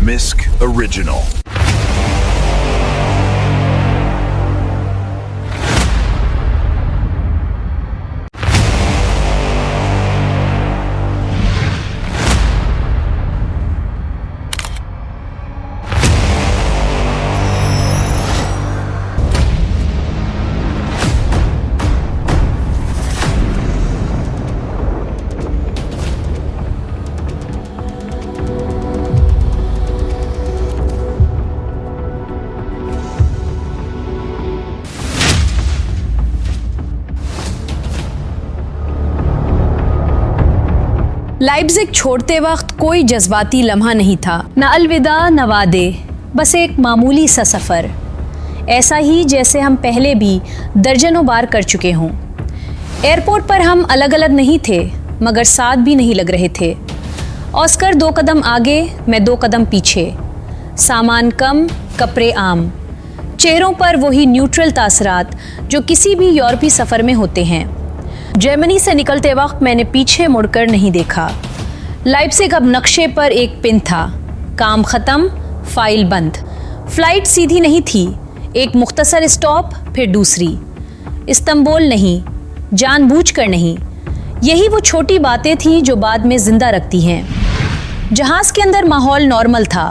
Misk Original. Leipzig छोड़ते वक्त कोई जज्बाती लम्हा नहीं था, न अलविदा न वादे, बस एक मामूली सा सफ़र, ऐसा ही जैसे हम पहले भी दर्जनों बार कर चुके हों। एयरपोर्ट पर हम अलग अलग नहीं थे, मगर साथ भी नहीं लग रहे थे। ऑस्कर 2 कदम आगे, मैं 2 कदम पीछे, सामान कम, कपड़े आम, चेहरों पर वही न्यूट्रल तासरात जो किसी भी यूरोपीय सफ़र में होते हैं। जर्मनी से निकलते वक्त मैंने पीछे मुड़कर नहीं देखा। लाइप्ज़िग अब नक्शे पर एक पिन था, काम ख़त्म, फाइल बंद। फ़्लाइट सीधी नहीं थी, एक मुख्तसर स्टॉप, फिर दूसरी। इस्तांबुल नहीं, जानबूझकर नहीं। यही वो छोटी बातें थीं जो बाद में ज़िंदा रखती हैं। जहाज़ के अंदर माहौल नॉर्मल था,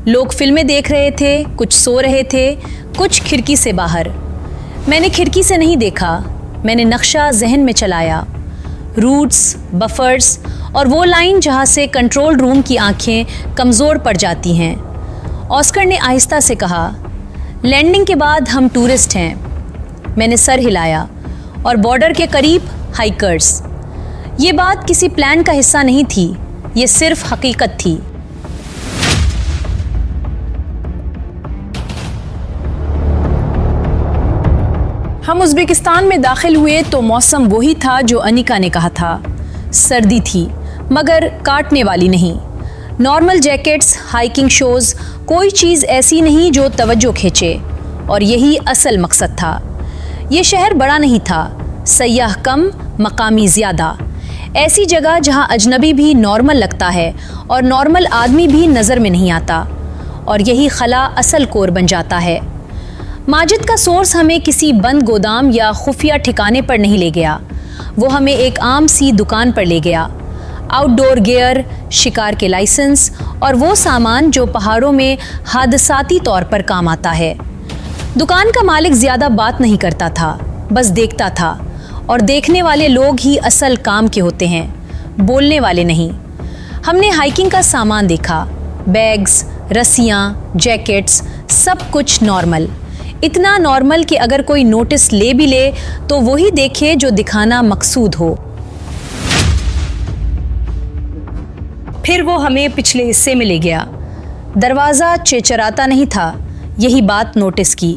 लोग फिल्में देख रहे थे, कुछ सो रहे थे, कुछ खिड़की से बाहर। मैंने खिड़की से नहीं देखा, मैंने नक्शा जहन में चलाया, रूट्स, बफर्स और वो लाइन जहाँ से कंट्रोल रूम की आंखें कमज़ोर पड़ जाती हैं। ऑस्कर ने आहिस्ता से कहा, लैंडिंग के बाद हम टूरिस्ट हैं। मैंने सर हिलाया, और बॉर्डर के करीब हाइकर्स। ये बात किसी प्लान का हिस्सा नहीं थी, ये सिर्फ हकीकत थी। हम उज़्बेकिस्तान में दाखिल हुए तो मौसम वही था जो अनिका ने कहा था। सर्दी थी, मगर काटने वाली नहीं। नॉर्मल जैकेट्स, हाइकिंग शूज़, कोई चीज़ ऐसी नहीं जो तवज्जो खींचे, और यही असल मकसद था। ये शहर बड़ा नहीं था, सयाह कम, मकामी ज़्यादा। ऐसी जगह जहाँ अजनबी भी नॉर्मल लगता है और नॉर्मल आदमी भी नज़र में नहीं आता, और यही खला असल कोर बन जाता है। माजिद का सोर्स हमें किसी बंद गोदाम या खुफिया ठिकाने पर नहीं ले गया, वो हमें एक आम सी दुकान पर ले गया। आउटडोर गियर, शिकार के लाइसेंस और वो सामान जो पहाड़ों में हादसाती तौर पर काम आता है। दुकान का मालिक ज़्यादा बात नहीं करता था, बस देखता था, और देखने वाले लोग ही असल काम के होते हैं, बोलने वाले नहीं। हमने हाइकिंग का सामान देखा, बैग्स, रस्सियाँ, जैकेट्स, सब कुछ नॉर्मल। इतना नॉर्मल कि अगर कोई नोटिस ले भी ले तो वही देखे जो दिखाना मकसूद हो। फिर वो हमें पिछले हिस्से में ले गया। दरवाज़ा चेचराता नहीं था, यही बात नोटिस की।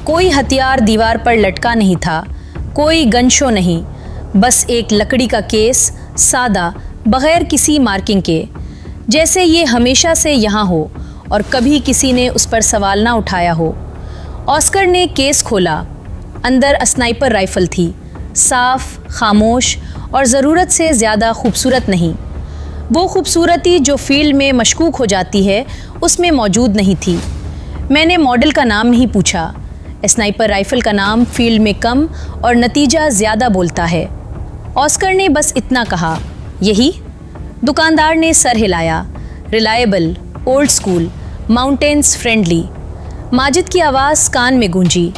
कोई हथियार दीवार पर लटका नहीं था, कोई गन शो नहीं, बस एक लकड़ी का केस, सादा, बग़ैर किसी मार्किंग के, जैसे ये हमेशा से यहाँ हो और कभी किसी ने उस पर सवाल ना उठाया हो। ऑस्कर ने केस खोला। अंदर स्नाइपर राइफ़ल थी, साफ, खामोश और ज़रूरत से ज़्यादा खूबसूरत नहीं। वो खूबसूरती जो फील्ड में मशकूक हो जाती है, उसमें मौजूद नहीं थी। मैंने मॉडल का नाम नहीं पूछा। स्नाइपर राइफ़ल का नाम फील्ड में कम और नतीजा ज़्यादा बोलता है। ऑस्कर ने बस इतना कहा, यही? दुकानदार ने सर हिलाया। Reliable, old school, mountains friendly. Majid की आवाज़ कान में गूंजी।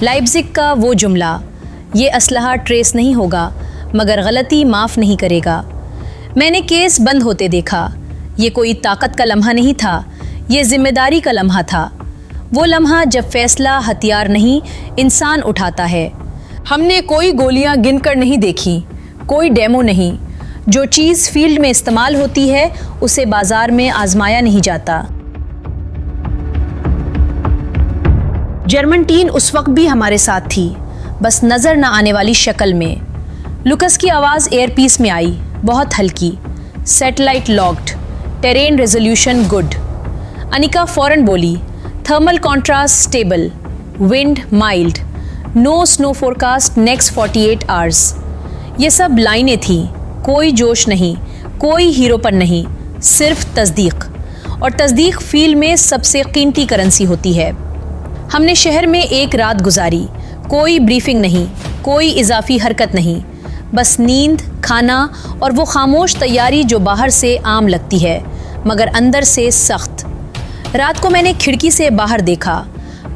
लाइप्ज़िग का वो जुमला, ये असलहा ट्रेस नहीं होगा, मगर गलती माफ़ नहीं करेगा। मैंने केस बंद होते देखा। ये कोई ताकत का लम्हा नहीं था, ये जिम्मेदारी का लम्हा था। वो लम्हा जब फैसला हथियार नहीं, इंसान उठाता है। हमने कोई गोलियां गिनकर नहीं देखी, कोई डेमो नहीं। जो चीज़ फील्ड में इस्तेमाल होती है, उसे बाजार में आजमाया नहीं जाता। जर्मन टीम उस वक्त भी हमारे साथ थी, बस नज़र न आने वाली शक्ल में। लुकस की आवाज़ एयरपीस में आई, बहुत हल्की। Satellite locked, terrain resolution good. Anika फ़ौरन बोली, thermal contrast stable, wind mild, no snow forecast next 48 hours. ये सब लाइनें थीं, कोई जोश नहीं, कोई हीरोपन नहीं, सिर्फ तस्दीक। और तस्दीक फील्ड में सबसे कीमती करेंसी होती है। हमने शहर में एक रात गुजारी, कोई ब्रीफिंग नहीं, कोई इजाफी हरकत नहीं, बस नींद, खाना और वो खामोश तैयारी जो बाहर से आम लगती है मगर अंदर से सख्त। रात को मैंने खिड़की से बाहर देखा,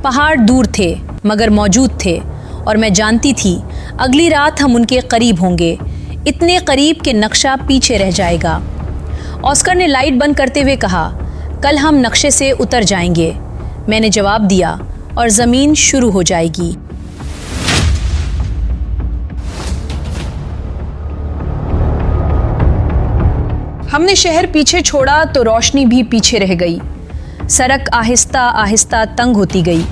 पहाड़ दूर थे मगर मौजूद थे और मैं जानती थी अगली रात हम उनके करीब होंगे, इतने करीब कि नक्शा पीछे रह जाएगा। ऑस्कर ने लाइट बंद करते हुए कहा, कल हम नक्शे से उतर जाएंगे। मैंने जवाब दिया और ज़मीन शुरू हो जाएगी। हमने शहर पीछे छोड़ा तो रोशनी भी पीछे रह गई। सड़क आहिस्ता आहिस्ता तंग होती गई,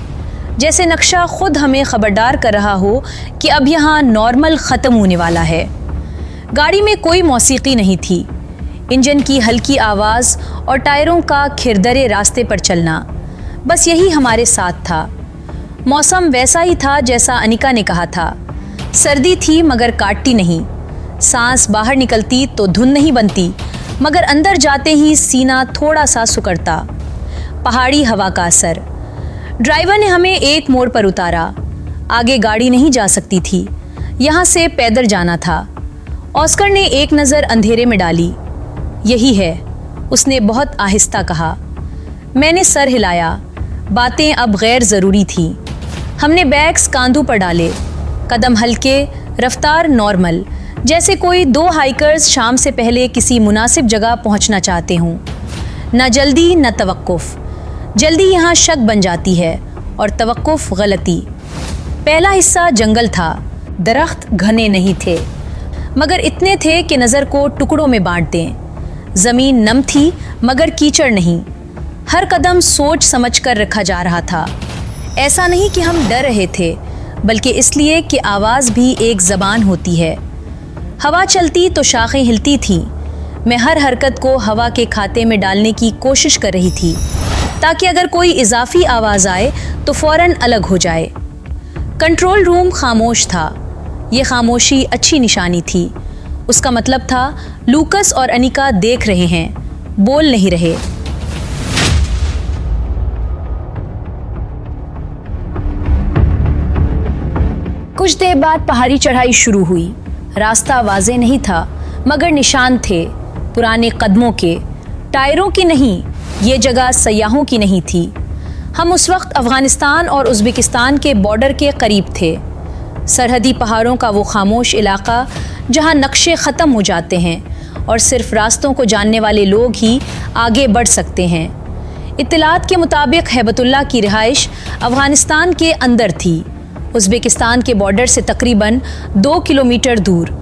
जैसे नक्शा खुद हमें खबरदार कर रहा हो कि अब यहाँ नॉर्मल ख़त्म होने वाला है। गाड़ी में कोई मौसीकी नहीं थी, इंजन की हल्की आवाज़ और टायरों का खिरदरे रास्ते पर चलना, बस यही हमारे साथ था। मौसम वैसा ही था जैसा अनिका ने कहा था। सर्दी थी मगर काटती नहीं, सांस बाहर निकलती तो धुंध नहीं बनती मगर अंदर जाते ही सीना थोड़ा सा सुकड़ता। पहाड़ी हवा का असर। ड्राइवर ने हमें एक मोड़ पर उतारा। आगे गाड़ी नहीं जा सकती थी, यहाँ से पैदल जाना था। ऑस्कर ने एक नज़र अंधेरे में डाली। यही है, उसने बहुत आहिस्ता कहा। मैंने सर हिलाया। बातें अब गैर ज़रूरी थीं। हमने बैग्स कांधों पर डाले, कदम हल्के, रफ्तार नॉर्मल, जैसे कोई दो हाइकर्स शाम से पहले किसी मुनासिब जगह पहुंचना चाहते हों। न जल्दी न तवक्कुफ। जल्दी यहाँ शक बन जाती है और तवक्कुफ गलती। पहला हिस्सा जंगल था, दरख्त घने नहीं थे मगर इतने थे कि नज़र को टुकड़ों में बांट दें। ज़मीन नम थी मगर कीचड़ नहीं। हर कदम सोच समझ कर रखा जा रहा था। ऐसा नहीं कि हम डर रहे थे, बल्कि इसलिए कि आवाज़ भी एक ज़बान होती है। हवा चलती तो शाखें हिलती थीं। मैं हर हरकत को हवा के खाते में डालने की कोशिश कर रही थी ताकि अगर कोई इजाफी आवाज़ आए तो फ़ौरन अलग हो जाए। कंट्रोल रूम खामोश था। ये खामोशी अच्छी निशानी थी। उसका मतलब था लूकस और अनिका देख रहे हैं, बोल नहीं रहे। कुछ देर बाद पहाड़ी चढ़ाई शुरू हुई। रास्ता वाज़ेह नहीं था मगर निशान थे, पुराने कदमों के, टायरों की नहीं। ये जगह सयाहों की नहीं थी। हम उस वक्त अफ़गानिस्तान और उज़्बेकिस्तान के बॉर्डर के करीब थे। सरहदी पहाड़ों का वो खामोश इलाका जहाँ नक्शे ख़त्म हो जाते हैं और सिर्फ रास्तों को जानने वाले लोग ही आगे बढ़ सकते हैं। इत्तलात के मुताबिक हैबतुल्लाह की रिहाइश अफ़गानिस्तान के अंदर थी, उज़्बेकिस्तान के बॉर्डर से तकरीबन 2 किलोमीटर दूर।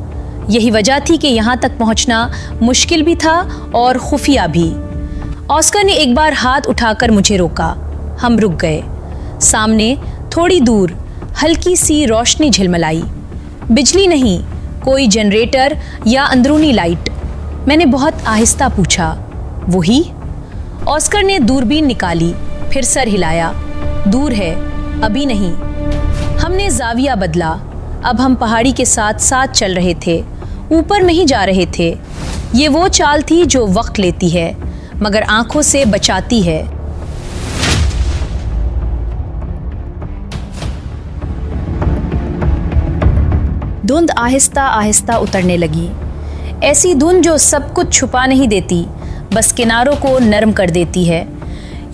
यही वजह थी कि यहाँ तक पहुँचना मुश्किल भी था और खुफिया भी। ऑस्कर ने एक बार हाथ उठाकर मुझे रोका। हम रुक गए। सामने थोड़ी दूर हल्की सी रोशनी झिलमिलाई। बिजली नहीं, कोई जनरेटर या अंदरूनी लाइट। मैंने बहुत आहिस्ता पूछा, वही? ऑस्कर ने दूरबीन निकाली, फिर सर हिलाया। दूर है, अभी नहीं। हमने जाविया बदला। अब हम पहाड़ी के साथ साथ चल रहे थे, ऊपर नहीं जा रहे थे। ये वो चाल थी जो वक्त लेती है मगर आंखों से बचाती है। धुंध आहिस्ता आहिस्ता उतरने लगी। ऐसी धुंध जो सब कुछ छुपा नहीं देती, बस किनारों को नरम कर देती है।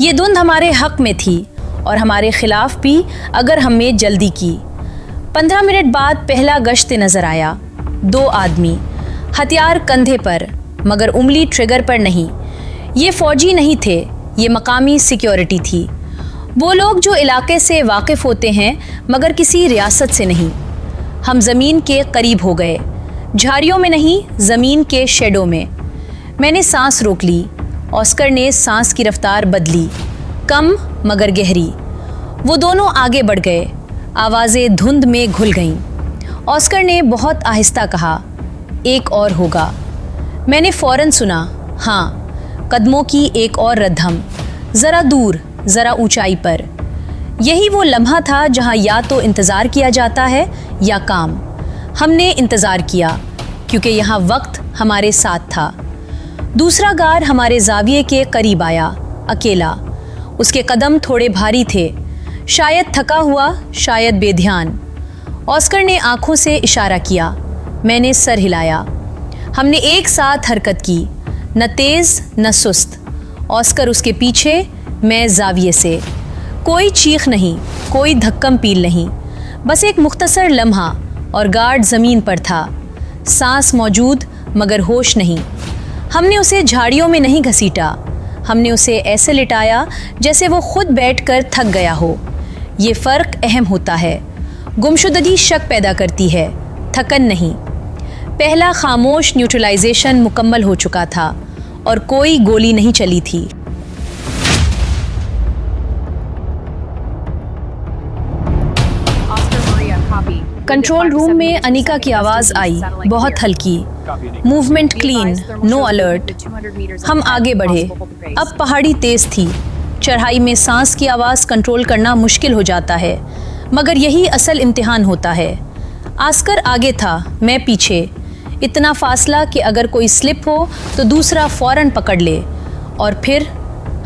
ये धुंध हमारे हक में थी और हमारे खिलाफ भी अगर हमने जल्दी की। 15 मिनट बाद पहला गश्त नज़र आया। 2 आदमी, हथियार कंधे पर मगर उंगली ट्रिगर पर नहीं। ये फौजी नहीं थे, ये मकामी सिक्योरिटी थी। वो लोग जो इलाके से वाकिफ़ होते हैं मगर किसी रियासत से नहीं। हम ज़मीन के करीब हो गए, झाड़ियों में नहीं, ज़मीन के शेडो में। मैंने सांस रोक ली। ऑस्कर ने सांस की रफ्तार बदली, कम मगर गहरी। वो दोनों आगे बढ़ गए। आवाज़ें धुंध में घुल गईं। ऑस्कर ने बहुत आहिस्ता कहा, एक और होगा। मैंने फ़ौरन सुना, हाँ। कदमों की एक और रद्दम, ज़रा दूर, ज़रा ऊंचाई पर। यही वो लम्हा था जहाँ या तो इंतज़ार किया जाता है या काम। हमने इंतज़ार किया क्योंकि यहाँ वक्त हमारे साथ था। दूसरा गार हमारे जाविये के करीब आया, अकेला। उसके कदम थोड़े भारी थे, शायद थका हुआ, शायद बेध्यान। ऑस्कर ने आंखों से इशारा किया। मैंने सर हिलाया। हमने एक साथ हरकत की, न तेज न सुस्त। ऑस्कर उसके पीछे, मैं जाविये से। कोई चीख नहीं, कोई धक्कम पील नहीं, बस एक मुख्तसर लम्हा और गार्ड ज़मीन पर था। सांस मौजूद मगर होश नहीं। हमने उसे झाड़ियों में नहीं घसीटा, हमने उसे ऐसे लिटाया जैसे वो खुद बैठकर थक गया हो। ये फ़र्क अहम होता है। गुमशुदगी शक पैदा करती है, थकन नहीं। पहला खामोश न्यूट्रलाइजेशन मुकम्मल हो चुका था और कोई गोली नहीं चली थी। कंट्रोल रूम में अनिका की आवाज़ आई, बहुत हल्की। Movement clean, no alert. हम आगे बढ़े। अब पहाड़ी तेज थी। चढ़ाई में सांस की आवाज़ कंट्रोल करना मुश्किल हो जाता है, मगर यही असल इम्तिहान होता है। आस्कर आगे था, मैं पीछे। इतना फासला कि अगर कोई स्लिप हो तो दूसरा फ़ौरन पकड़ ले। और फिर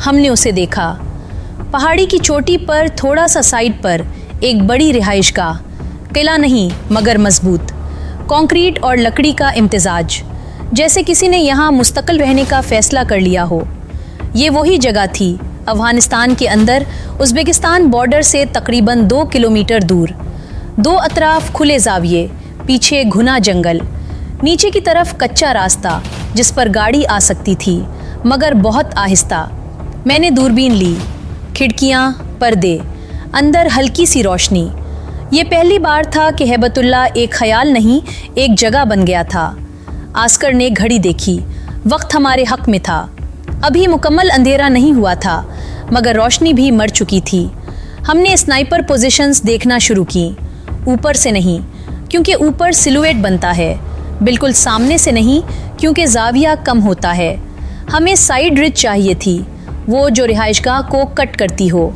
हमने उसे देखा। पहाड़ी की चोटी पर थोड़ा सा साइड पर एक बड़ी रिहाइशगाह, किला नहीं मगर मजबूत, कंक्रीट और लकड़ी का इम्तिजाज, जैसे किसी ने यहाँ मुस्तकिल रहने का फैसला कर लिया हो। ये वही जगह थी, अफगानिस्तान के अंदर, उज़्बेकिस्तान बॉर्डर से तकरीबन 2 किलोमीटर दूर। दो अतराफ खुले जाविये, पीछे घुना जंगल, नीचे की तरफ कच्चा रास्ता जिस पर गाड़ी आ सकती थी, मगर बहुत आहिस्ता। मैंने दूरबीन ली। खिड़कियाँ, पर्दे, अंदर हल्की सी रोशनी। ये पहली बार था कि हैबतुल्लाह एक ख्याल नहीं, एक जगह बन गया था। आस्कर ने घड़ी देखी। वक्त हमारे हक में था। अभी मुकम्मल अंधेरा नहीं हुआ था, मगर रोशनी भी मर चुकी थी। हमने स्नाइपर पोजीशंस देखना शुरू की। ऊपर से नहीं, क्योंकि ऊपर सिलुएट बनता है। बिल्कुल सामने से नहीं, क्योंकि जाविया कम होता है। हमें साइड रिज चाहिए थी, वो जो रिहाइशगाह को कट करती हो।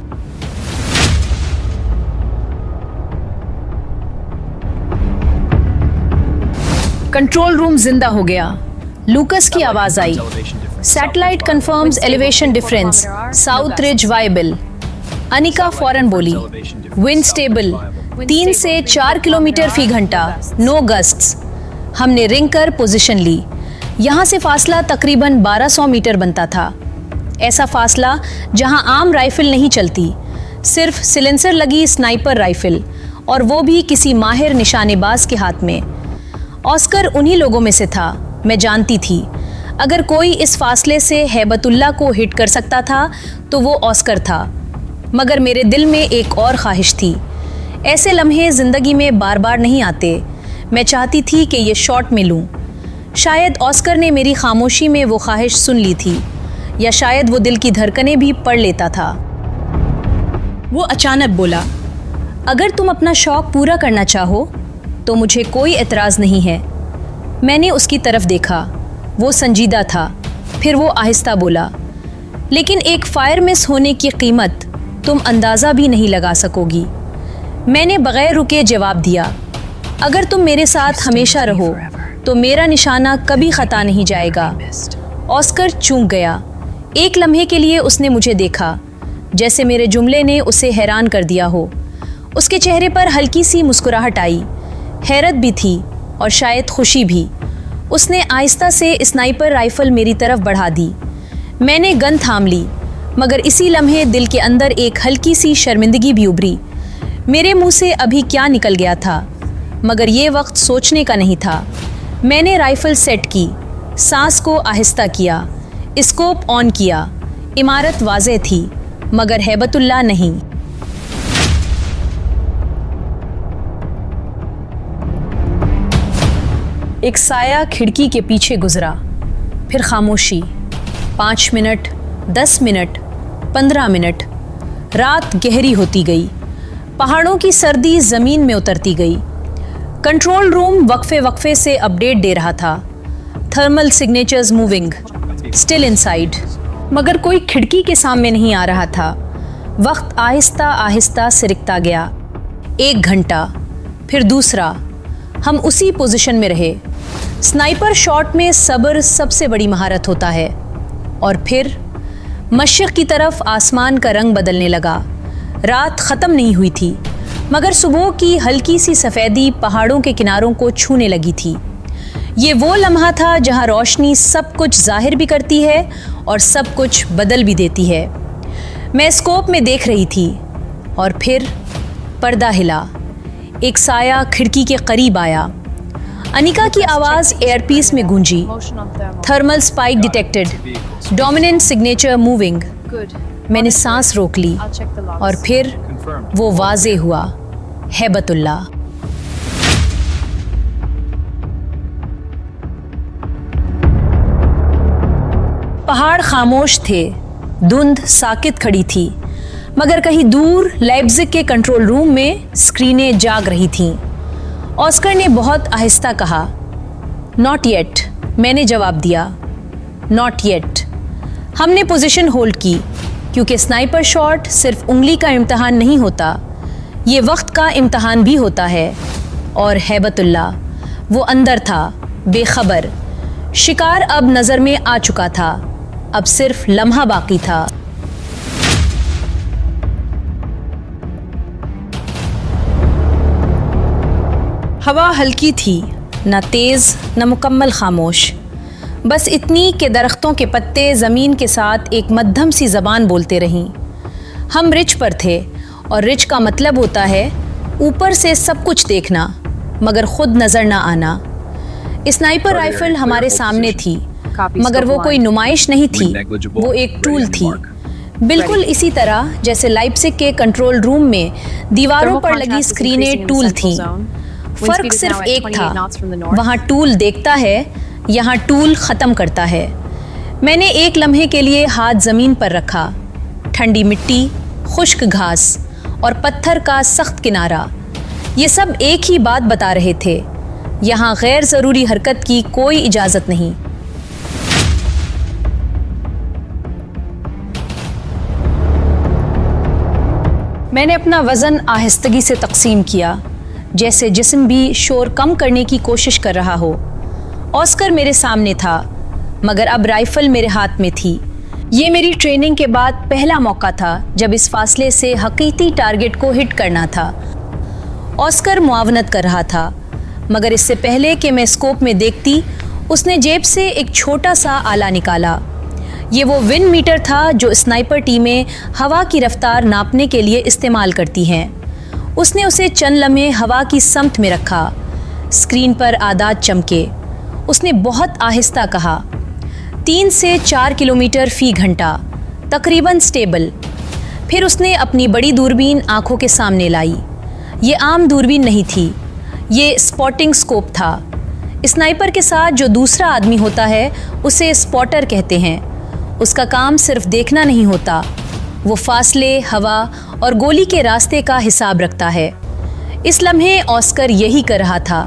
कंट्रोल रूम जिंदा हो गया। लूकस की आवाज आई। Satellite confirms elevation difference, south ridge viable. Anika फौरन बोली, विंड स्टेबल, 3 से 4 किलोमीटर फी घंटा, नो गस्ट्स। हमने रिंग कर पोजीशन ली। यहाँ से फासला तकरीबन 1200 मीटर बनता था। ऐसा फासला जहाँ आम राइफल नहीं चलती, सिर्फ सिलेंसर लगी स्नाइपर राइफल, और वो भी किसी माहिर निशानेबाज के हाथ में। ऑस्कर उन्हीं लोगों में से था, मैं जानती थी। अगर कोई इस फासले से हैबतुल्लाह को हिट कर सकता था तो वो ऑस्कर था। मगर मेरे दिल में एक और ख्वाहिश थी। ऐसे लम्हे ज़िंदगी में बार बार नहीं आते। मैं चाहती थी कि ये शॉट में लूँ। शायद ऑस्कर ने मेरी खामोशी में वो ख्वाहिश सुन ली थी, या शायद वो दिल की धड़कनें भी पढ़ लेता था। वो अचानक बोला, अगर तुम अपना शौक़ पूरा करना चाहो तो मुझे कोई एतराज़ नहीं है। मैंने उसकी तरफ देखा। वो संजीदा था। फिर वो आहिस्ता बोला, लेकिन एक फायर मिस होने की कीमत तुम अंदाज़ा भी नहीं लगा सकोगी। मैंने बग़ैर रुके जवाब दिया, अगर तुम मेरे साथ हमेशा रहो तो मेरा निशाना कभी ख़ता नहीं जाएगा। ऑस्कर चूक गया। एक लम्हे के लिए उसने मुझे देखा, जैसे मेरे जुमले ने उसे हैरान कर दिया हो। उसके चेहरे पर हल्की सी मुस्कुराहट आई, हैरत भी थी और शायद खुशी भी। उसने आहिस्ता से स्नाइपर राइफल मेरी तरफ बढ़ा दी। मैंने गन थाम ली, मगर इसी लम्हे दिल के अंदर एक हल्की सी शर्मिंदगी भी उभरी। मेरे मुंह से अभी क्या निकल गया था, मगर ये वक्त सोचने का नहीं था। मैंने राइफल सेट की, सांस को आहिस्ता किया, स्कोप ऑन किया। इमारत वाज़ेह थी, मगर हैबतुल्लाह नहीं। एक साया खिड़की के पीछे गुजरा, फिर खामोशी। 5 मिनट, 10 मिनट, 15 मिनट। रात गहरी होती गई। पहाड़ों की सर्दी ज़मीन में उतरती गई। कंट्रोल रूम वक्फे वक्फे से अपडेट दे रहा था। Thermal signatures moving, still inside. मगर कोई खिड़की के सामने नहीं आ रहा था। वक्त आहिस्ता आहिस्ता सिरकता गया। 1 घंटा, फिर दूसरा। हम उसी पोजीशन में रहे। स्नाइपर शॉट में सब्र सबसे बड़ी महारत होता है। और फिर मशरिक़ की तरफ आसमान का रंग बदलने लगा। रात ख़त्म नहीं हुई थी, मगर सुबह की हल्की सी सफ़ेदी पहाड़ों के किनारों को छूने लगी थी। ये वो लम्हा था जहाँ रोशनी सब कुछ ज़ाहिर भी करती है और सब कुछ बदल भी देती है। मैं स्कोप में देख रही थी और फिर पर्दा हिला। एक साया खिड़की के करीब आया। अनिका की आवाज़ एयरपीस में गूंजी। Thermal spike detected, dominant signature moving. मैंने सांस रोक ली और फिर वो वाज़े हुआ, हैबतुल्लाह। पहाड़ खामोश थे, धुंध साकित खड़ी थी, मगर कहीं दूर लाइप्ज़िग के कंट्रोल रूम में स्क्रीनें जाग रही थीं। ऑस्कर ने बहुत आहिस्ता कहा, नॉट येट। मैंने जवाब दिया, नॉट येट। हमने पोजीशन होल्ड की, क्योंकि स्नाइपर शॉट सिर्फ उंगली का इम्तहान नहीं होता, ये वक्त का इम्तहान भी होता है। और हैबतुल्लाह, वो अंदर था, बेखबर। शिकार अब नज़र में आ चुका था, अब सिर्फ लम्हा बाकी था। हवा हल्की थी, न तेज़ न मुकम्मल खामोश, बस इतनी कि दरख्तों के पत्ते ज़मीन के साथ एक मध्यम सी ज़बान बोलते रहीं। हम रिच पर थे, और रिच का मतलब होता है ऊपर से सब कुछ देखना मगर खुद नज़र ना आना। स्नाइपर राइफल हमारे सामने थी, मगर वो कोई नुमाइश नहीं थी, वो एक टूल थी। बिल्कुल इसी तरह जैसे लाइप्ज़िग के कंट्रोल रूम में दीवारों पर लगी स्क्रीनें टूल थीं। फ़र्क सिर्फ एक था, वहाँ टूल देखता है, यहाँ टूल ख़त्म करता है। मैंने एक लम्हे के लिए हाथ ज़मीन पर रखा। ठंडी मिट्टी, खुश्क घास और पत्थर का सख्त किनारा, ये सब एक ही बात बता रहे थे, यहाँ गैर ज़रूरी हरकत की कोई इजाज़त नहीं। मैंने अपना वज़न आहिस्तगी से तकसीम किया, जैसे जिस्म भी शोर कम करने की कोशिश कर रहा हो। ऑस्कर मेरे सामने था, मगर अब राइफ़ल मेरे हाथ में थी। ये मेरी ट्रेनिंग के बाद पहला मौका था जब इस फासले से हकीकी टारगेट को हिट करना था। ऑस्कर मुआवनत कर रहा था, मगर इससे पहले कि मैं स्कोप में देखती, उसने जेब से एक छोटा सा आला निकाला। ये वो विंड मीटर था जो स्नाइपर टीमें हवा की रफ्तार नापने के लिए इस्तेमाल करती हैं। उसने उसे चंद लम्हे हवा की समत में रखा। स्क्रीन पर आदाद चमके। उसने बहुत आहिस्ता कहा, 3 से 4 किलोमीटर फ़ी घंटा, तकरीबन स्टेबल। फिर उसने अपनी बड़ी दूरबीन आंखों के सामने लाई। ये आम दूरबीन नहीं थी, ये स्पॉटिंग स्कोप था। स्नाइपर के साथ जो दूसरा आदमी होता है उसे स्पॉटर कहते हैं। उसका काम सिर्फ देखना नहीं होता, वो फासले, हवा और गोली के रास्ते का हिसाब रखता है। इस लम्हे ऑस्कर यही कर रहा था।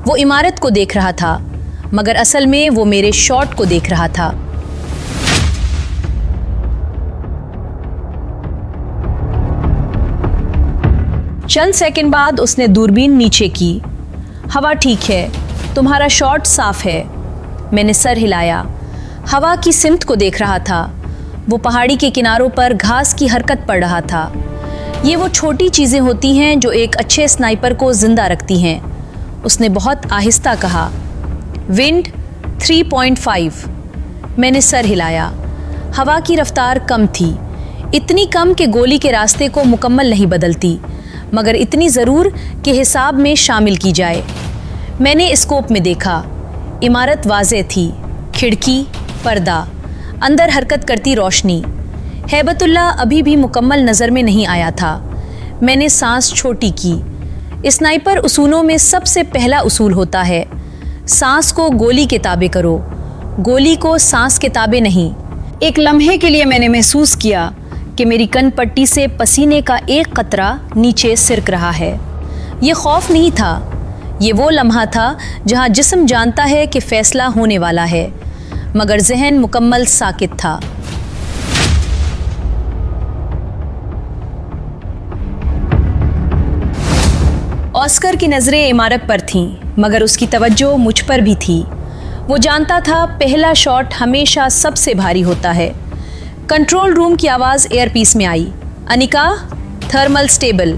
वो इमारत को देख रहा था, मगर असल में वो मेरे शॉट को देख रहा था। चंद सेकंड बाद उसने दूरबीन नीचे की। हवा ठीक है, तुम्हारा शॉट साफ है। मैंने सर हिलाया। हवा की सिमत को देख रहा था। वो पहाड़ी के किनारों पर घास की हरकत पड़ रहा था। ये वो छोटी चीज़ें होती हैं जो एक अच्छे स्नाइपर को जिंदा रखती हैं। उसने बहुत आहिस्ता कहा, विंड 3.5। मैंने सर हिलाया। हवा की रफ्तार कम थी, इतनी कम कि गोली के रास्ते को मुकम्मल नहीं बदलती, मगर इतनी ज़रूर कि हिसाब में शामिल की जाए। मैंने स्कोप में देखा। इमारत वाज़े थी, खिड़की, पर्दा, अंदर हरकत करती रोशनी। हैबतुल्लाह अभी भी मुकम्मल नज़र में नहीं आया था। मैंने सांस छोटी की। स्नाइपर उसूलों में सबसे पहला उसूल होता है, सांस को गोली के ताबे करो, गोली को सांस के ताबे नहीं। एक लम्हे के लिए मैंने महसूस किया कि मेरी कन पट्टी से पसीने का एक कतरा नीचे सिरक रहा है। ये खौफ नहीं था, ये वो लम्हा था जहाँ जिस्म जानता है कि फ़ैसला होने वाला है, मगर जहन मुकम्मल साकित था। ऑस्कर की नज़रें इमारत पर थीं, मगर उसकी तवज्जो मुझ पर भी थी। वो जानता था पहला शॉट हमेशा सबसे भारी होता है। कंट्रोल रूम की आवाज़ एयरपीस में आई, अनिका, थर्मल स्टेबल।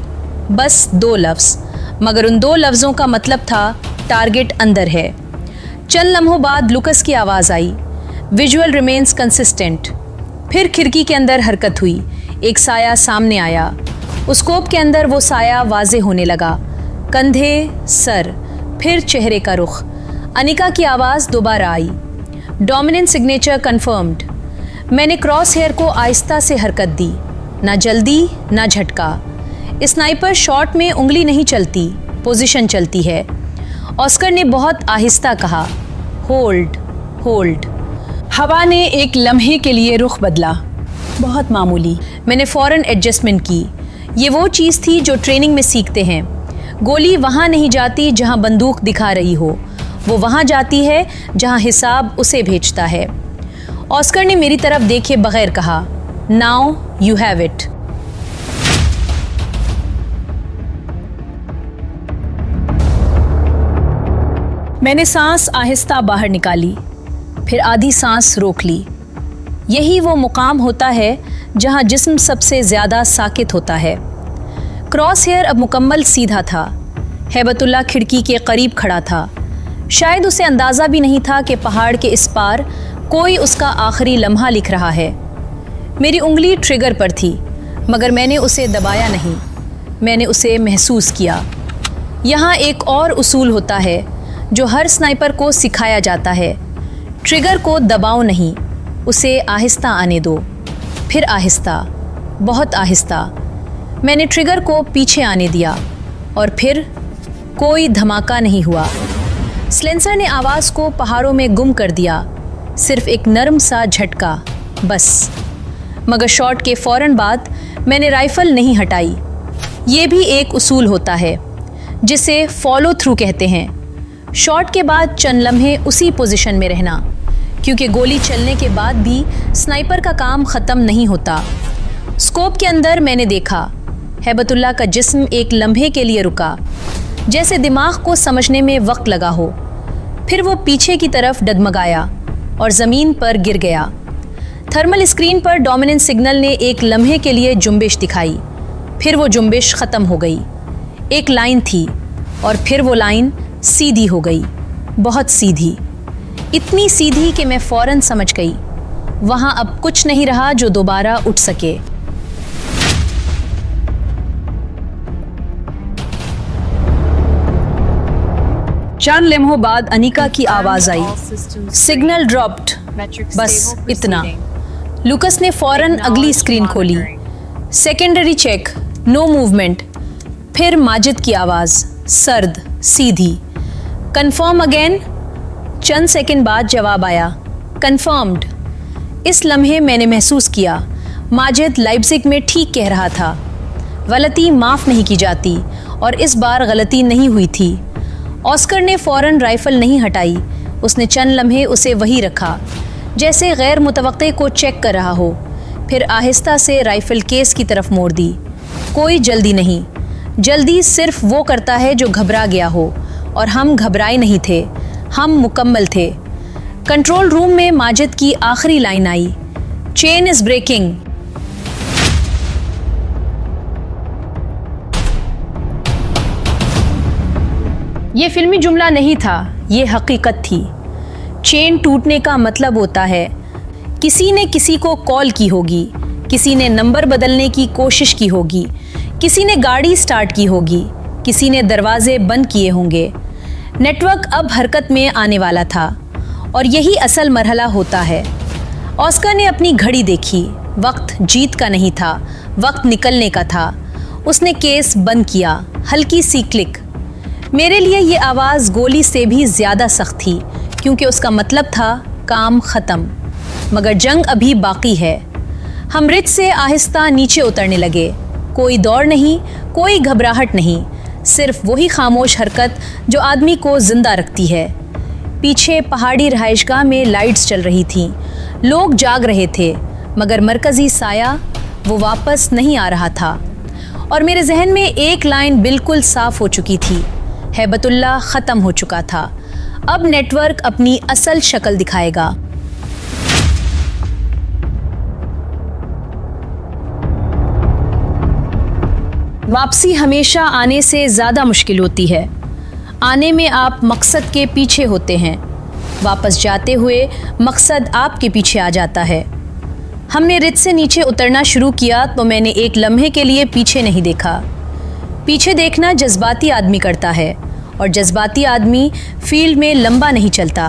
बस 2 लफ्ज़, मगर उन 2 लफ्ज़ों का मतलब था टारगेट अंदर है। चंद लम्हों बाद लुकस की आवाज़ आई, विजुअल रिमेन्स कंसिस्टेंट। फिर खिड़की के अंदर हरकत हुई, एक साया सामने आया। उस स्कोप के अंदर वो साया वाज़े होने लगा, कंधे, सर, फिर चेहरे का रुख। अनिका की आवाज़ दोबारा आई, डोमिनेंट सिग्नेचर कंफर्म्ड। मैंने क्रॉस हेयर को आहिस्ता से हरकत दी, ना जल्दी ना झटका। स्नाइपर शॉट में उंगली नहीं चलती, पोजीशन चलती है। ऑस्कर ने बहुत आहिस्ता कहा, होल्ड होल्ड। हवा ने एक लम्हे के लिए रुख बदला, बहुत मामूली। मैंने फ़ौरन एडजस्टमेंट की। ये वो चीज़ थी जो ट्रेनिंग में सीखते हैं। गोली वहाँ नहीं जाती जहाँ बंदूक दिखा रही हो, वो वहाँ जाती है जहाँ हिसाब उसे भेजता है। ऑस्कर ने मेरी तरफ देखे बगैर कहा, नाउ यू हैव इट। मैंने सांस आहिस्ता बाहर निकाली, फिर आधी सांस रोक ली। यही वो मुकाम होता है जहाँ जिस्म सबसे ज़्यादा साकित होता है। क्रॉस हेयर अब मुकम्मल सीधा था। हैबतुल्लाह खिड़की के करीब खड़ा था। शायद उसे अंदाज़ा भी नहीं था कि पहाड़ के इस पार कोई उसका आखिरी लम्हा लिख रहा है। मेरी उंगली ट्रिगर पर थी, मगर मैंने उसे दबाया नहीं, मैंने उसे महसूस किया। यहाँ एक और उसूल होता है जो हर स्नाइपर को सिखाया जाता है, ट्रिगर को दबाओ नहीं, उसे आहिस्ता आने दो। फिर आहिस्ता, बहुत आहिस्ता। मैंने ट्रिगर को पीछे आने दिया और फिर कोई धमाका नहीं हुआ। स्लेंसर ने आवाज़ को पहाड़ों में गुम कर दिया, सिर्फ एक नरम सा झटका, बस। मगर शॉट के फ़ौरन बाद मैंने राइफ़ल नहीं हटाई। ये भी एक उसूल होता है जिसे फॉलो थ्रू कहते हैं। शॉट के बाद चंद लम्हे उसी पोजीशन में रहना, क्योंकि गोली चलने के बाद भी स्नाइपर का काम ख़त्म नहीं होता। स्कोप के अंदर मैंने देखा, हैबतुल्लाह का जिस्म एक लम्हे के लिए रुका, जैसे दिमाग को समझने में वक्त लगा हो। फिर वो पीछे की तरफ डगमगाया और ज़मीन पर गिर गया। थर्मल स्क्रीन पर डोमिनेंस सिग्नल ने एक लम्हे के लिए जुम्बिश दिखाई, फिर वो जुम्बिश ख़त्म हो गई। एक लाइन थी और फिर वो लाइन सीधी हो गई, बहुत सीधी, इतनी सीधी कि मैं फ़ौरन समझ गई वहाँ अब कुछ नहीं रहा जो दोबारा उठ सके। चंद लम्हों बाद अनिका की आवाज़ आई, सिग्नल ड्रॉप्ड, बस इतना। लुकस ने फ़ौरन अगली स्क्रीन खोली, सेकेंडरी चेक, नो मूवमेंट। फिर माजिद की आवाज़, सर्द, सीधी, कंफर्म अगेन। चंद सेकंड बाद जवाब आया, कंफर्म्ड। इस लम्हे मैंने महसूस किया माजिद लाइप्ज़िग में ठीक कह रहा था, गलती माफ़ नहीं की जाती, और इस बार गलती नहीं हुई थी। ऑस्कर ने फ़ौरन राइफ़ल नहीं हटाई, उसने चंद लम्हे उसे वही रखा, जैसे गैर मुतवक्के को चेक कर रहा हो। फिर आहिस्ता से राइफ़ल केस की तरफ मोड़ दी। कोई जल्दी नहीं, जल्दी सिर्फ वो करता है जो घबरा गया हो, और हम घबराए नहीं थे, हम मुकम्मल थे। कंट्रोल रूम में माजिद की आखिरी लाइन आई, चेन इज़ ब्रेकिंग। ये फिल्मी जुमला नहीं था, ये हकीकत थी। चेन टूटने का मतलब होता है किसी ने किसी को कॉल की होगी, किसी ने नंबर बदलने की कोशिश की होगी, किसी ने गाड़ी स्टार्ट की होगी, किसी ने दरवाजे बंद किए होंगे। नेटवर्क अब हरकत में आने वाला था, और यही असल मरहला होता है। ऑस्कर ने अपनी घड़ी देखी, वक्त जीत का नहीं था, वक्त निकलने का था। उसने केस बंद किया, हल्की सी क्लिक। मेरे लिए ये आवाज़ गोली से भी ज़्यादा सख्त थी, क्योंकि उसका मतलब था काम ख़त्म, मगर जंग अभी बाकी है। हम रिच से आहिस्ता नीचे उतरने लगे। कोई दौड़ नहीं, कोई घबराहट नहीं, सिर्फ वही खामोश हरकत जो आदमी को ज़िंदा रखती है। पीछे पहाड़ी रहायशगाह में लाइट्स चल रही थीं, लोग जाग रहे थे, मगर मरकज़ी साया वो वापस नहीं आ रहा था। और मेरे जहन में एक लाइन बिल्कुल साफ़ हो चुकी थी, हैबतुल्लाह ख़त्म हो चुका था, अब नेटवर्क अपनी असल शक्ल दिखाएगा। वापसी हमेशा आने से ज़्यादा मुश्किल होती है। आने में आप मकसद के पीछे होते हैं, वापस जाते हुए मकसद आपके पीछे आ जाता है। हमने रिज से नीचे उतरना शुरू किया तो मैंने एक लम्हे के लिए पीछे नहीं देखा। पीछे देखना जज्बाती आदमी करता है और जज्बाती आदमी फील्ड में लंबा नहीं चलता।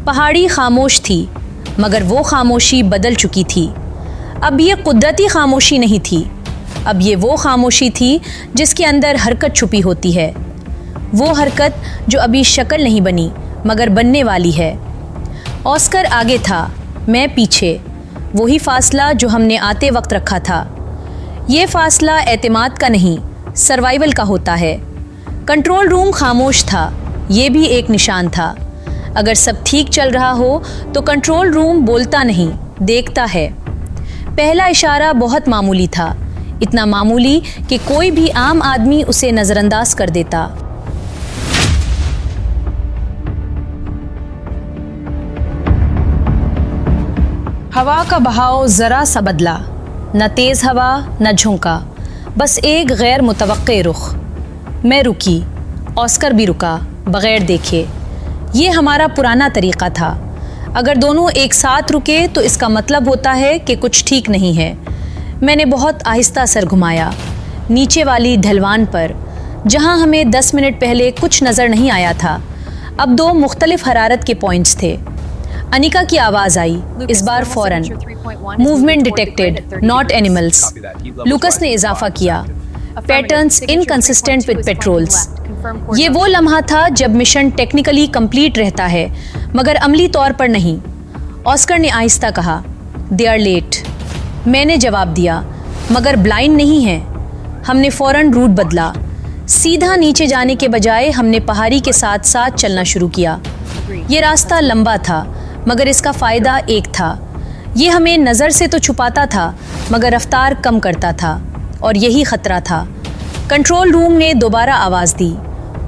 पहाड़ी खामोश थी, मगर वो खामोशी बदल चुकी थी। अब ये कुदरती खामोशी नहीं थी, अब ये वो खामोशी थी जिसके अंदर हरकत छुपी होती है। वो हरकत जो अभी शक्ल नहीं बनी मगर बनने वाली है। ऑस्कर आगे था, मैं पीछे। वही फासला जो हमने आते वक्त रखा था। ये फासला एतमाद का नहीं, सर्वाइवल का होता है। कंट्रोल रूम खामोश था, ये भी एक निशान था। अगर सब ठीक चल रहा हो तो कंट्रोल रूम बोलता नहीं, देखता है। पहला इशारा बहुत मामूली था, इतना मामूली कि कोई भी आम आदमी उसे नज़रअंदाज कर देता। हवा का बहाव ज़रा सा बदला, न तेज़ हवा न झोंका, बस एक गैर मुतवक्के रुख। मैं रुकी, ऑस्कर भी रुका, बग़ैर देखे। ये हमारा पुराना तरीक़ा था। अगर दोनों एक साथ रुके तो इसका मतलब होता है कि कुछ ठीक नहीं है। मैंने बहुत आहिस्ता सर घुमाया, नीचे वाली ढलवान पर, जहाँ हमें 10 मिनट पहले कुछ नज़र नहीं आया था। अब 2 मुख्तलिफ हरारत के पॉइंट्स थे। अनिका की आवाज़ आई, इस बार फ़ौरन, movement detected, not animals. Lucas ने इजाफा किया, पैटर्न्स इनकंसिस्टेंट विद पेट्रोल्स। ये वो लम्हा था जब मिशन टेक्निकली कंप्लीट रहता है मगर अमली तौर पर नहीं। ऑस्कर ने आहिस्ता कहा, दे आर लेट। मैंने जवाब दिया, मगर ब्लाइंड नहीं है। हमने फ़ौरन रूट बदला। सीधा नीचे जाने के बजाय हमने पहाड़ी के साथ साथ चलना शुरू किया। ये रास्ता लंबा था मगर इसका फ़ायदा एक था, ये हमें नज़र से तो छुपाता था मगर रफ्तार कम करता था, और यही ख़तरा था। कंट्रोल रूम ने दोबारा आवाज़ दी,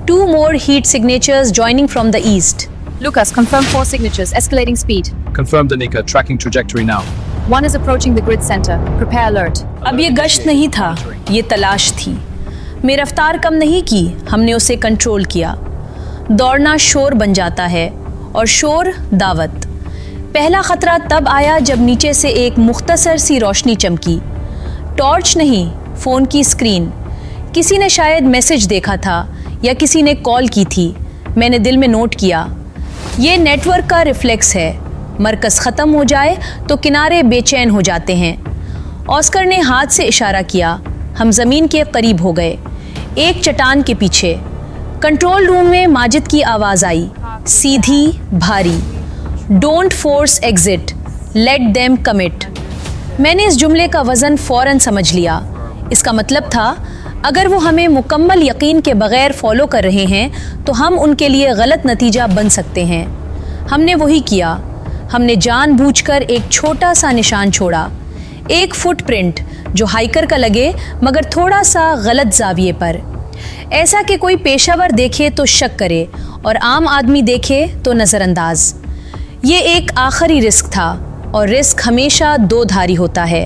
2 more heat signatures joining from the east. Lucas, confirm 4 signatures, escalating speed. Confirmed, Anika, tracking trajectory now. 1 is approaching the grid center. Prepare alert. अब ये गश्त नहीं था, ये तलाश थी। मैं रफ्तार कम नहीं की, हमने उसे कंट्रोल किया। दौड़ना शोर बन जाता है और शोर दावत। पहला ख़तरा तब आया जब नीचे से एक मुख्तसर सी रोशनी चमकी। टॉर्च नहीं, फ़ोन की स्क्रीन। किसी ने शायद मैसेज देखा था या किसी ने कॉल की थी। मैंने दिल में नोट किया, ये नेटवर्क का रिफ्लेक्स है। मरकज़ ख़त्म हो जाए तो किनारे बेचैन हो जाते हैं। ऑस्कर ने हाथ से इशारा किया। हम ज़मीन के करीब हो गए, एक चट्टान के पीछे। कंट्रोल रूम में माजिद की आवाज़ आई, सीधी, भारी, don't force exit, let them commit. मैंने इस जुमले का वज़न फ़ौरन समझ लिया। इसका मतलब था, अगर वो हमें मुकम्मल यकीन के बग़ैर फॉलो कर रहे हैं तो हम उनके लिए गलत नतीजा बन सकते हैं। हमने वही किया। हमने जानबूझकर एक छोटा सा निशान छोड़ा, एक फुटप्रिंट जो हाइकर का लगे मगर थोड़ा सा गलत ज़ाविये पर, ऐसा कि कोई पेशावर देखे तो शक करे और आम आदमी देखे तो नज़रअंदाज। ये एक आखिरी रिस्क था और रिस्क हमेशा 2 धारी होता है।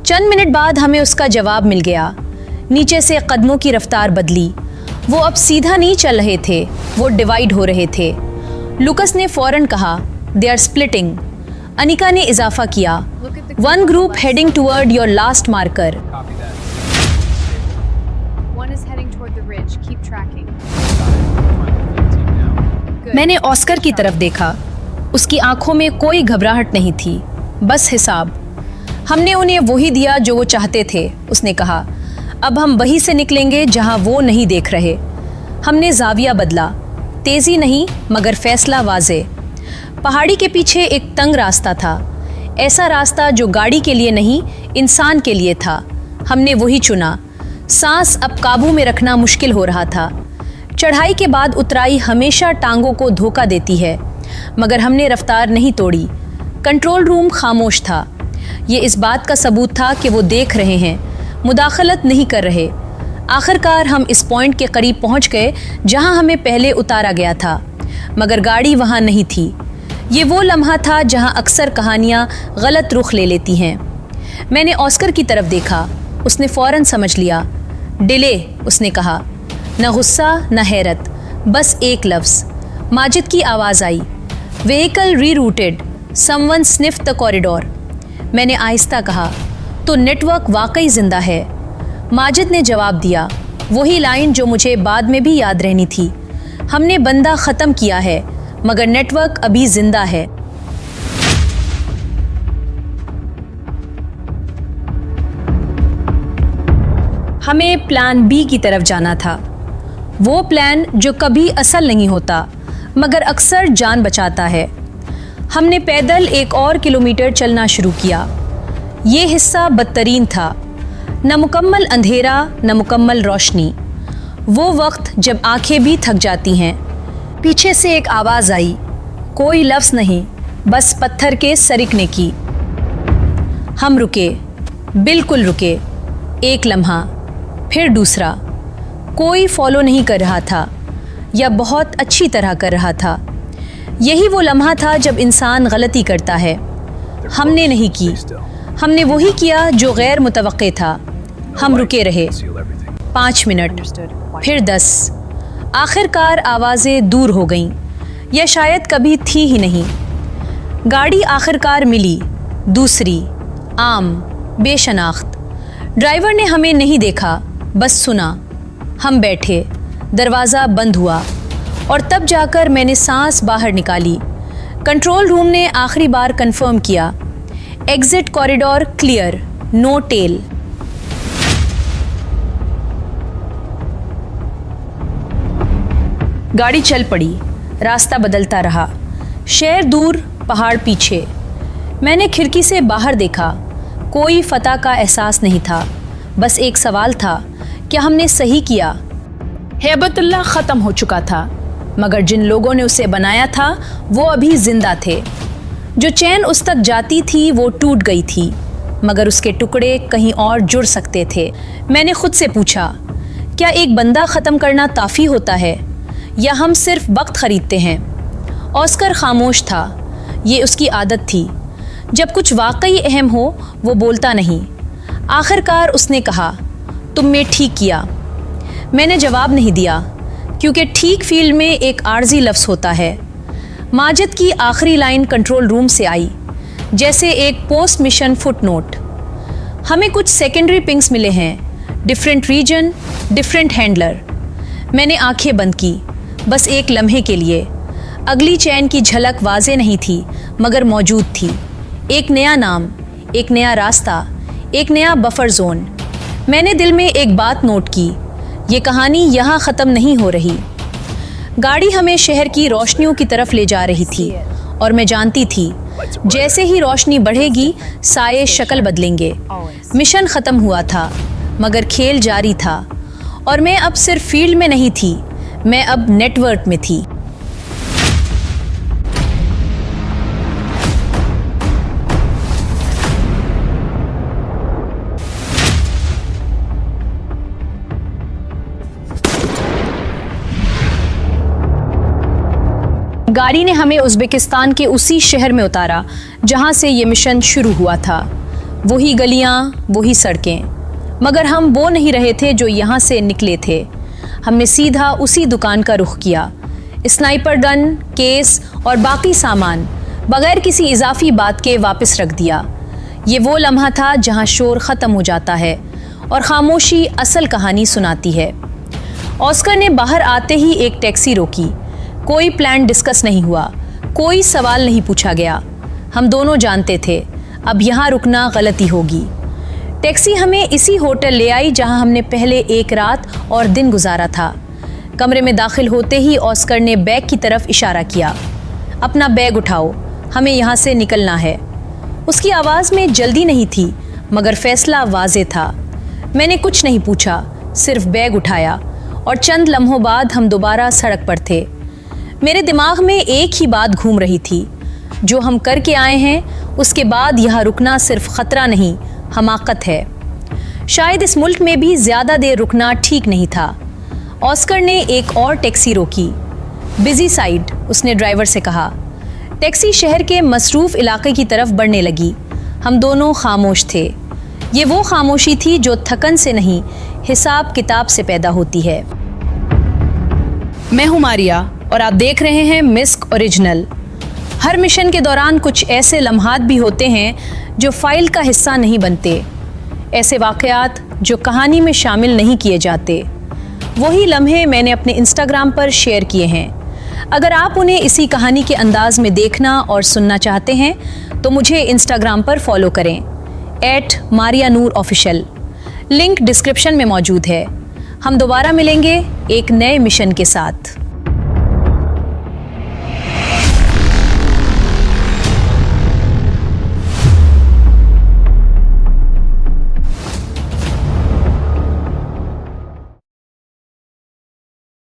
चंद मिनट बाद हमें उसका जवाब मिल गया। नीचे से कदमों की रफ्तार बदली। वो अब सीधा नहीं चल रहे थे, वो डिवाइड हो रहे थे। लुकस ने फ़ौरन कहा, दे आर स्प्लिटिंग। अनिका ने इजाफा किया, 1 group heading toward your last marker. मैंने ऑस्कर की तरफ देखा। उसकी आंखों में कोई घबराहट नहीं थी, बस हिसाब। हमने उन्हें वही दिया जो वो चाहते थे। उसने कहा, अब हम वहीं से निकलेंगे जहां वो नहीं देख रहे। हमने जाविया बदला, तेज़ी नहीं मगर फैसला वाज़े। पहाड़ी के पीछे एक तंग रास्ता था, ऐसा रास्ता जो गाड़ी के लिए नहीं, इंसान के लिए था। हमने वही चुना। सांस अब काबू में रखना मुश्किल हो रहा था। चढ़ाई के बाद उतराई हमेशा टांगों को धोखा देती है, मगर हमने रफ्तार नहीं तोड़ी। कंट्रोल रूम खामोश था। ये इस बात का सबूत था कि वो देख रहे हैं, मुदाखलत नहीं कर रहे। आखिरकार हम इस पॉइंट के करीब पहुंच गए जहां हमें पहले उतारा गया था, मगर गाड़ी वहां नहीं थी। ये वो लम्हा था जहां अक्सर कहानियां गलत रुख ले लेती हैं। मैंने ऑस्कर की तरफ देखा। उसने फ़ौरन समझ लिया। डिले, उसने कहा। न गुस्सा न हैरत, बस एक लफ्ज़। माजिद की आवाज़ आई, vehicle rerouted, someone sniff the corridor. मैंने आहिस्ता कहा, तो नेटवर्क वाकई जिंदा है। माजिद ने जवाब दिया, वही लाइन जो मुझे बाद में भी याद रहनी थी। हमने बंदा ख़त्म किया है मगर नेटवर्क अभी जिंदा है। हमें प्लान बी की तरफ जाना था, वो प्लान जो कभी असल नहीं होता मगर अक्सर जान बचाता है। हमने पैदल 1 और किलोमीटर चलना शुरू किया। ये हिस्सा बदतरीन था, न मुकम्मल अंधेरा न मुकम्मल रोशनी, वो वक्त जब आंखें भी थक जाती हैं। पीछे से एक आवाज़ आई, कोई लफ्ज़ नहीं, बस पत्थर के सरकने की। हम रुके, बिल्कुल रुके। एक लम्हा, फिर दूसरा। कोई फॉलो नहीं कर रहा था या बहुत अच्छी तरह कर रहा था। यही वो लम्हा था जब इंसान गलती करता है। हमने नहीं की, हमने वही किया जो गैर मुतवक्के था। हम रुके रहे 5 मिनट, फिर 10। आखिरकार आवाज़ें दूर हो गईं, या शायद कभी थी ही नहीं। गाड़ी आखिरकार मिली, दूसरी, आम, बेशनाख्त। ड्राइवर ने हमें नहीं देखा, बस सुना। हम बैठे, दरवाज़ा बंद हुआ और तब जाकर मैंने सांस बाहर निकाली। कंट्रोल रूम ने आखिरी बार कंफर्म किया, exit corridor clear, no tail. गाड़ी चल पड़ी, रास्ता बदलता रहा। शहर दूर, पहाड़ पीछे। मैंने खिड़की से बाहर देखा। कोई फतह का एहसास नहीं था, बस एक सवाल था, क्या हमने सही किया? हैबतुल्लाह ख़त्म हो चुका था मगर जिन लोगों ने उसे बनाया था वो अभी ज़िंदा थे। जो चैन उस तक जाती थी वो टूट गई थी मगर उसके टुकड़े कहीं और जुड़ सकते थे। मैंने खुद से पूछा, क्या एक बंदा ख़त्म करना काफ़ी होता है या हम सिर्फ वक्त ख़रीदते हैं? ऑस्कर खामोश था, ये उसकी आदत थी। जब कुछ वाकई अहम हो वो बोलता नहीं। आखिरकार उसने कहा, तुमने ठीक किया। मैंने जवाब नहीं दिया क्योंकि ठीक फील्ड में एक आर्जी लफ्ज़ होता है। माजिद की आखिरी लाइन कंट्रोल रूम से आई, जैसे एक पोस्ट मिशन फुटनोट। हमें कुछ सेकेंडरी पिंग्स मिले हैं, डिफरेंट रीजन, डिफरेंट हैंडलर। मैंने आंखें बंद की, बस एक लम्हे के लिए। अगली चैन की झलक वाजे नहीं थी मगर मौजूद थी। एक नया नाम, एक नया रास्ता, एक नया बफर जोन। मैंने दिल में एक बात नोट की, ये कहानी यहाँ ख़त्म नहीं हो रही। गाड़ी हमें शहर की रोशनियों की तरफ ले जा रही थी और मैं जानती थी जैसे ही रोशनी बढ़ेगी साये शक्ल बदलेंगे। मिशन ख़त्म हुआ था मगर खेल जारी था और मैं अब सिर्फ फील्ड में नहीं थी, मैं अब नेटवर्क में थी। गाड़ी ने हमें उज़्बेकिस्तान के उसी शहर में उतारा जहां से ये मिशन शुरू हुआ था। वही गलियां, वही सड़कें, मगर हम वो नहीं रहे थे जो यहाँ से निकले थे। हमने सीधा उसी दुकान का रुख किया। स्नाइपर गन, केस और बाकी सामान बगैर किसी इजाफी बात के वापस रख दिया। ये वो लम्हा था जहाँ शोर ख़त्म हो जाता है और खामोशी असल कहानी सुनाती है। ऑस्कर ने बाहर आते ही एक टैक्सी रोकी। कोई प्लान डिस्कस नहीं हुआ, कोई सवाल नहीं पूछा गया। हम दोनों जानते थे अब यहाँ रुकना गलती होगी। टैक्सी हमें इसी होटल ले आई जहाँ हमने पहले एक रात और दिन गुजारा था। कमरे में दाखिल होते ही ऑस्कर ने बैग की तरफ इशारा किया, अपना बैग उठाओ, हमें यहाँ से निकलना है। उसकी आवाज़ में जल्दी नहीं थी मगर फैसला वाज़े था। मैंने कुछ नहीं पूछा, सिर्फ बैग उठाया और चंद लम्हों बाद हम दोबारा सड़क पर थे। मेरे दिमाग में एक ही बात घूम रही थी, जो हम करके आए हैं उसके बाद यहाँ रुकना सिर्फ ख़तरा नहीं, हमाकत है। शायद इस मुल्क में भी ज़्यादा देर रुकना ठीक नहीं था। ऑस्कर ने एक और टैक्सी रोकी। बिजी साइड, उसने ड्राइवर से कहा। टैक्सी शहर के मसरूफ़ इलाके की तरफ बढ़ने लगी। हम दोनों खामोश थे। ये वो खामोशी थी जो थकन से नहीं, हिसाब किताब से पैदा होती है। मैं हूं मारिया और आप देख रहे हैं मिस्क ओरिजिनल। हर मिशन के दौरान कुछ ऐसे लम्हात भी होते हैं जो फाइल का हिस्सा नहीं बनते, ऐसे वाक़यात जो कहानी में शामिल नहीं किए जाते। वही लम्हे मैंने अपने इंस्टाग्राम पर शेयर किए हैं। अगर आप उन्हें इसी कहानी के अंदाज में देखना और सुनना चाहते हैं तो मुझे इंस्टाग्राम पर फॉलो करें @marianurofficial। लिंक डिस्क्रिप्शन में मौजूद है। हम दोबारा मिलेंगे एक नए मिशन के साथ।